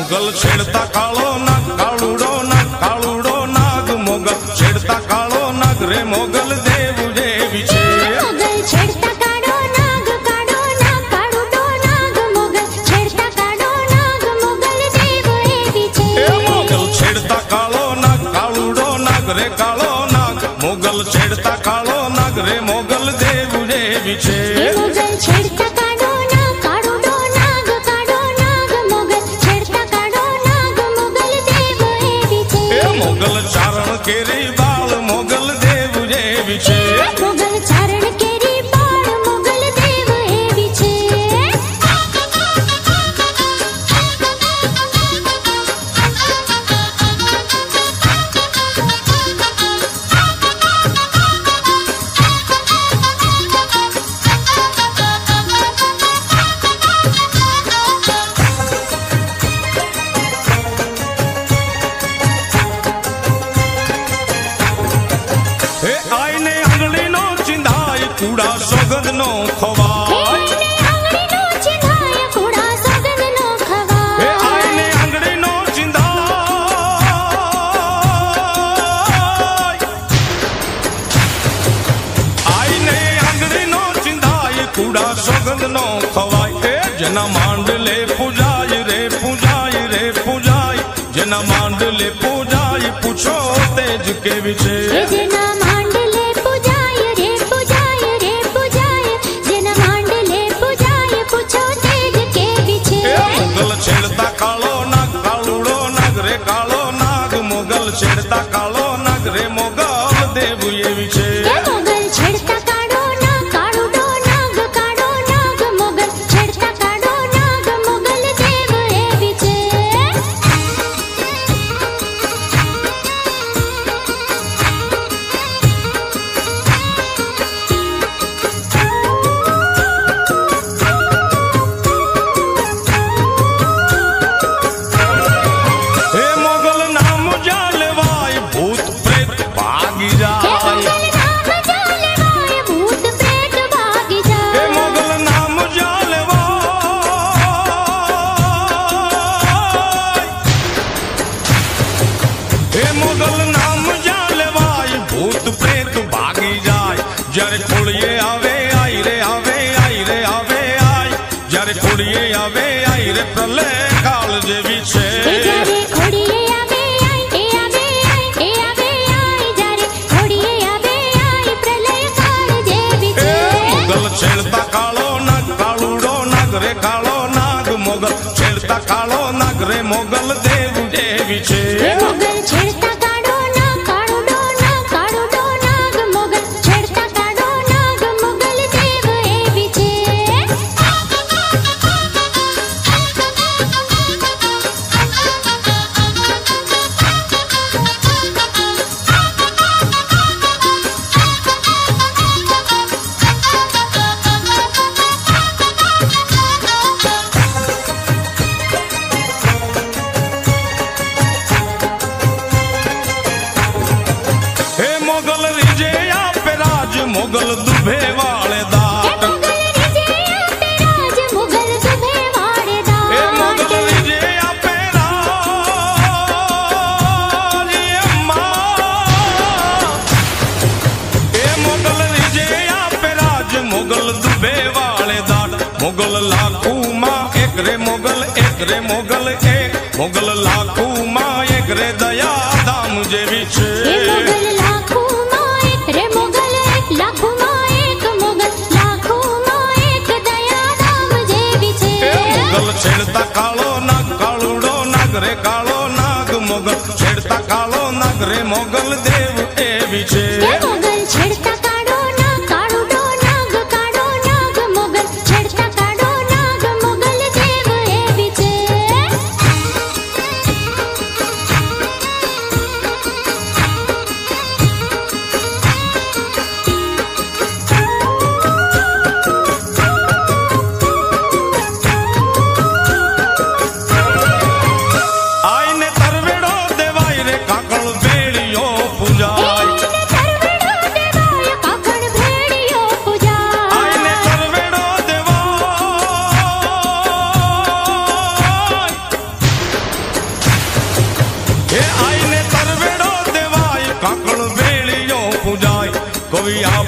मोगल छेड़ता कालो नाग कालूड़ो नाग मोगल छेड़ता कालो नाग रे मोगल देव देवी छे मोगल छेड़ता कालो नाग कालूड़ो नाग मोगल छेड़ता कालो नाग मोगल देव देवी छे मोगल छेड़ता कालो नाग कालूड़ो नाग रे कालो नाग मोगल छेड़ता कालो नाग रे मोगल देव देवी छे मोगल छेड़ता मोगल चारण केरी बाल मोगल देव देवी छे मोगल चारण केरी बाल मोगल देव देवी छे कूड़ा सोगंद नो खवाय आंगड़ी नो चिंधाय कूड़ा सोगंद नो खवाय आईने आंगड़ी नो चिंधाय आईने आंगड़ी नो चिंधाय कूड़ा सोगंद नो खवाय जना मांडले पूजाय रे पूजाय जना मांडले पूजाय पूछो तेज के विषय जना मांडले पूजाय रे पूजाय जना मांडले पूजाय पूछो तेज के विषय मोगल छेड़ता कालो नाग कालूड़ो नाग रे कालो नाग मोगल छेड़ता कालो नाग रे मोगल देव ये विषय मोगल छेड़ता कालो नाग कालूड़ो नाग मोगल छेड़ता कालो नाग मोगल देव ये विषय जरे खोड़िए आवे आई रे जरे खोड़िए आवे आई रे प्रलय काल जेवी छे जरे खोड़िए आवे आई जरे खोड़िए आवे आई प्रलय काल जेवी छे मोगल छेड़ता कालो नाग कालूड़ो नाग रे कालो नाग मोगल छेड़ता कालो नाग रे मोगल देव देवी छे मोगल छेड़ता कालो नाग कालूड़ो नाग मोगल छेड़ता कालो नाग मोगल देव देवी छे मोगल दुभे वाले दाट मोगल रिजे पे राज मोगल दुभे वाले दाट मोगल रिजे पे राज अम्मा मोगल रिजे पे राज मोगल दुभे वाले दाट मोगल लाखू माँ एक रे मोगल मोगल लाखू माँ एक रे दया दाम जेवी छे मोगल लाखू माँ एक रे मोगल लाखू माँ एक मोगल लाखू माँ एक दया दाम जेवी छे मोगल छेड़ता कालो नाग कालूड़ो नाग रे कालो नाग मोगल छेड़ता कालो नाग रे मोगल देव देवी छे मोगल छेड़ता कालो नाग कालूड़ो नाग मोगल छेड़ता कालो नाग मोगल देव देवी छे કોઈ આપ